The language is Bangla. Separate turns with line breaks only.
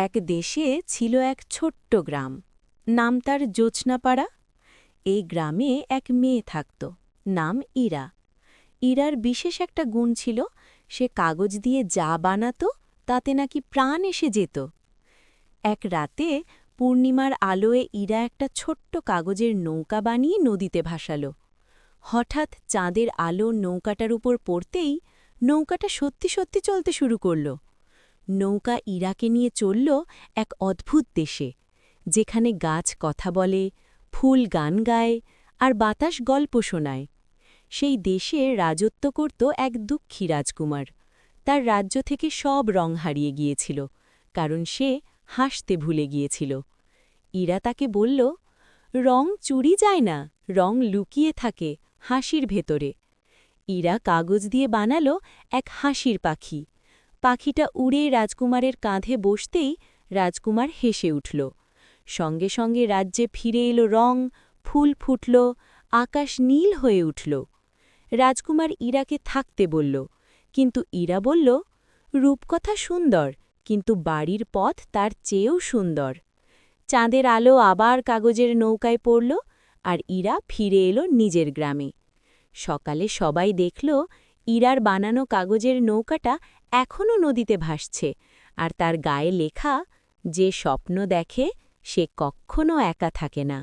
এক দেশে ছিল এক ছোট্ট গ্রাম। নাম তার জ্যোৎস্নাপাড়া। এই গ্রামে এক মেয়ে থাকত, নাম ইরা। ইরার বিশেষ একটা গুণ ছিল, সে কাগজ দিয়ে যা বানাত তাতে নাকি প্রাণ এসে যেত। এক রাতে পূর্ণিমার আলোয় ইরা একটা ছোট্ট কাগজের নৌকা বানিয়ে নদীতে ভাসাল। হঠাৎ চাঁদের আলো নৌকাটার উপর পড়তেই নৌকাটা সত্যি সত্যি চলতে শুরু করল। নৌকা ইরাকে নিয়ে চলল এক অদ্ভুত দেশে, যেখানে গাছ কথা বলে, ফুল গান গায়, আর বাতাস গল্প শোনায়। সেই দেশে রাজত্ব করত এক দুঃখী রাজকুমার। তার রাজ্য থেকে সব রং হারিয়ে গিয়েছিল, কারণ সে হাসতে ভুলে গিয়েছিল। ইরা তাকে বলল, রং চুরি যায় না, রং লুকিয়ে থাকে হাসির ভেতরে। ইরা কাগজ দিয়ে বানাল এক হাসির পাখি। পাখিটা উড়ে রাজকুমারের কাঁধে বসতেই রাজকুমার হেসে উঠল। সঙ্গে সঙ্গে রাজ্যে ফিরে এলো রং, ফুল ফুটল, আকাশ নীল হয়ে উঠল। রাজকুমার ইরাকে থাকতে বলল, কিন্তু ইরা বলল, রূপকথা সুন্দর, কিন্তু বাড়ির পথ তার চেয়েও সুন্দর। চাঁদের আলো আবার কাগজের নৌকায় পড়ল, আর ইরা ফিরে এলো নিজের গ্রামে। সকালে সবাই দেখল, ইরার বানানো কাগজের নৌকাটা এখনও নদীতে ভাসছে, আর তার গায়ে লেখা, যে স্বপ্ন দেখে সে কখনো একা থাকে না।